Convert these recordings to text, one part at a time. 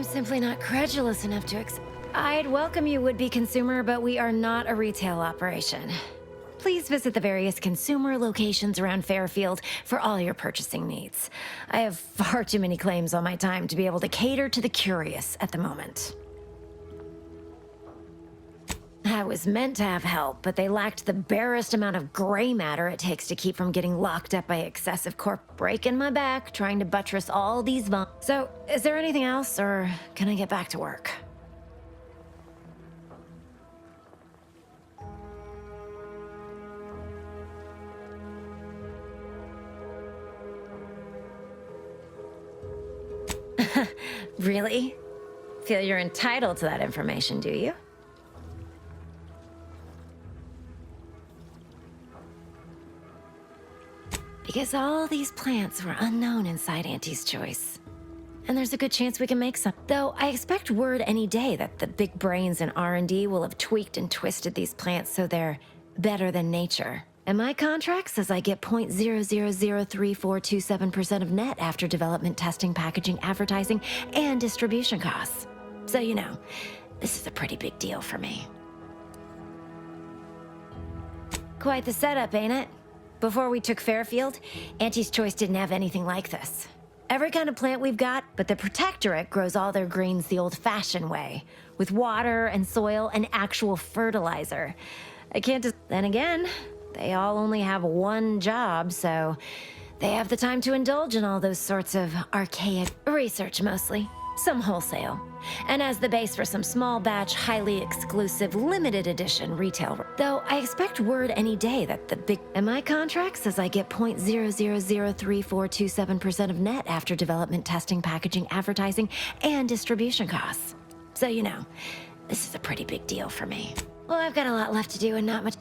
simply not credulous enough to I'd welcome you, would-be consumer, but we are not a retail operation. Please visit the various consumer locations around Fairfield for all your purchasing needs. I have far too many claims on my time to be able to cater to the curious at the moment. I was meant to have help, but they lacked the barest amount of gray matter it takes to keep from getting locked up by excessive breaking my back, trying to buttress all these So, is there anything else, or can I get back to work? Really? Feel you're entitled to that information, do you? Because all these plants were unknown inside Auntie's choice. And there's a good chance we can make some. Though I expect word any day that the big brains in R&D will have tweaked and twisted these plants so they're better than nature. And my contract says I get 0.003427% of net after development, testing, packaging, advertising, and distribution costs. So, you know, this is a pretty big deal for me. Quite the setup, ain't it? Before we took Fairfield, Auntie's Choice didn't have anything like this. Every kind of plant we've got, but the Protectorate grows all their greens the old-fashioned way, with water and soil and actual fertilizer. I can't just... Then again, they all only have one job, so they have the time to indulge in all those sorts of archaic research mostly. Some wholesale. And as the base for some small batch, highly exclusive, limited edition retail. Though I expect word any day that the big... And my contract says I get 0.003427% of net after development, testing, packaging, advertising, and distribution costs. So, you know, this is a pretty big deal for me. Well, I've got a lot left to do and not much...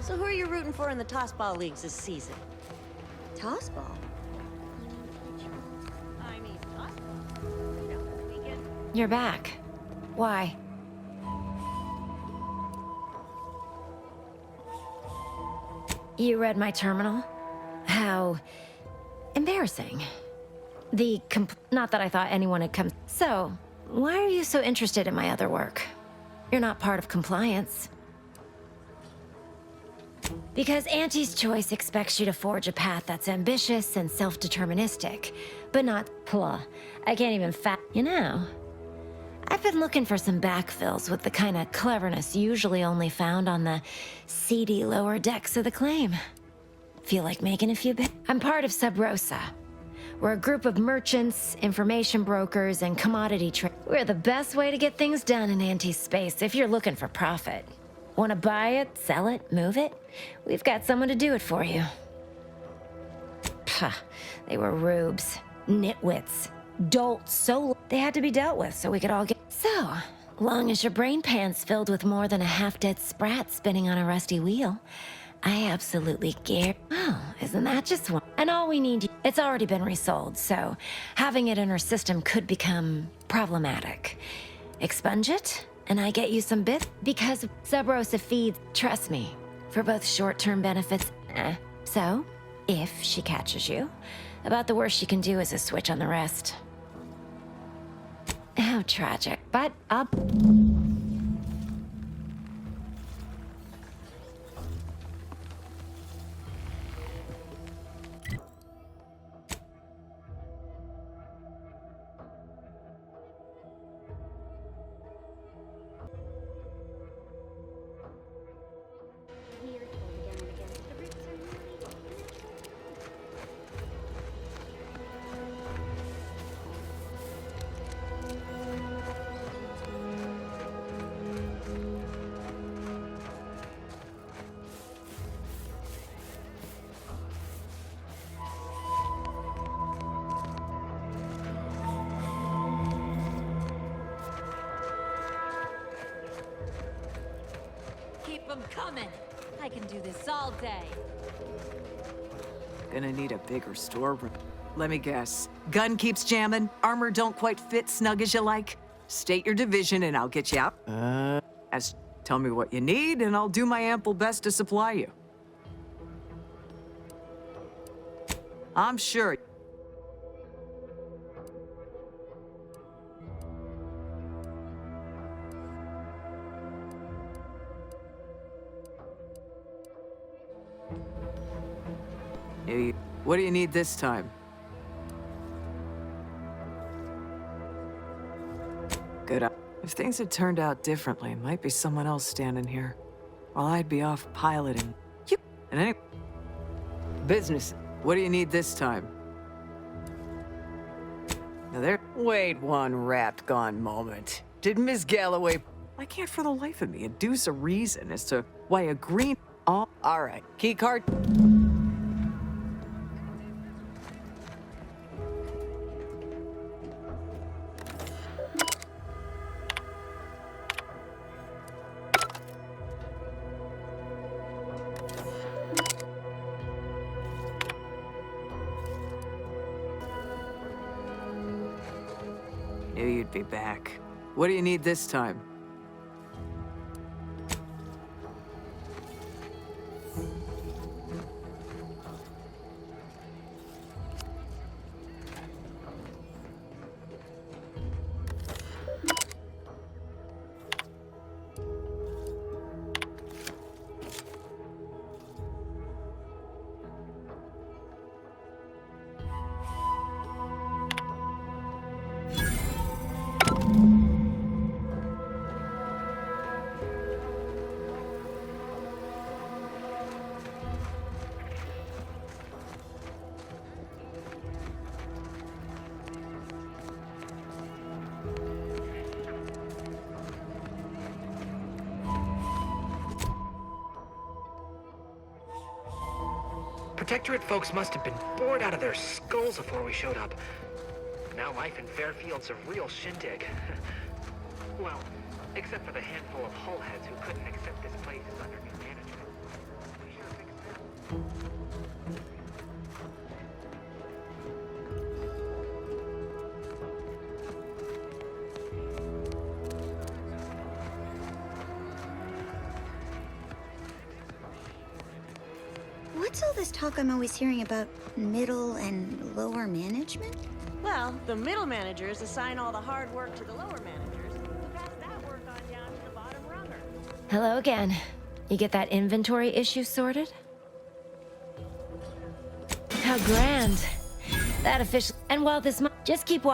So who are you rooting for in the tossball leagues this season? Tossball? I mean, tossball. You know, this weekend. You're back. Why? You read my terminal? How embarrassing. Not that I thought anyone had come. So, why are you so interested in my other work? You're not part of compliance. Because Auntie's choice expects you to forge a path that's ambitious and self-deterministic, but not blah. I can't even You know, I've been looking for some backfills with the kind of cleverness usually only found on the seedy lower decks of the claim. Feel like making a few bits? I'm part of Sub Rosa. We're a group of merchants, information brokers, and commodity We're the best way to get things done in anti-space if you're looking for profit. Want to buy it, sell it, move it? We've got someone to do it for you. Puh, they were rubes, nitwits, dolts, so they had to be dealt with so we could all get... So, long as your brain pan's filled with more than a half-dead sprat spinning on a rusty wheel, I absolutely care. Oh, isn't that just one? And all we need... It's already been resold, so having it in her system could become problematic. Expunge it, and I get you some bits. Because Sub Rosa feeds, trust me, for both short-term benefits. So, if she catches you, about the worst she can do is a switch on the rest. How tragic, but up. I'm coming. I can do this all day. Gonna need a bigger storeroom. Let me guess. Gun keeps jamming, armor don't quite fit snug as you like. State your division and I'll get you out. Tell me what you need and I'll do my ample best to supply you. I'm sure. Hey, what do you need this time? Good. If things had turned out differently, might be someone else standing here. While I'd be off piloting. Yep. And anyway, business. What do you need this time? Now there. Wait one rapt gone moment. Did Miss Galloway... I can't for the life of me induce a reason as to why a green... Oh, all right. Keycard... Knew you'd be back. What do you need this time? Protectorate folks must have been bored out of their skulls before we showed up. Now life in Fairfield's a real shindig. Well, except for the handful of hull heads who couldn't accept this place as under new management. We sure fixed that. What's all this talk I'm always hearing about middle and lower management? Well, the middle managers assign all the hard work to the lower managers, who pass that work on down to the bottom runner. Hello again. You get that inventory issue sorted? How grand. That official. And while this just keep